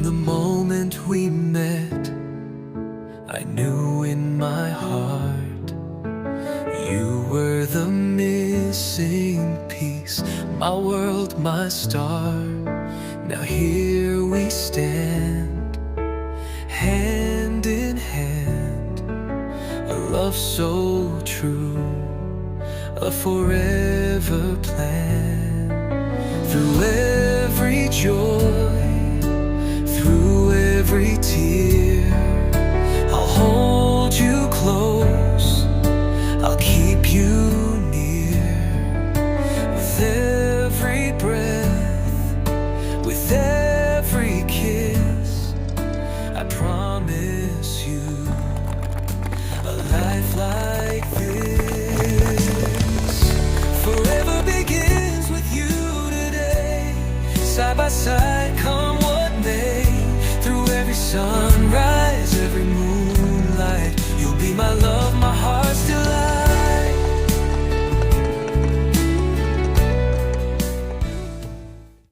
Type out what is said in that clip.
the moment we met, I knew in my heart you were the missing piece, my world, my star. Now here we stand, hand in hand, a love so true, a forever plan. Through every joy, through every tear, I'll hold you close, I'll keep you near. With every breath, with every kiss, I promise you a life like this. Forever begins with you today, side by side, come what may. Through every sunrise, every moonlight, you'll be my love.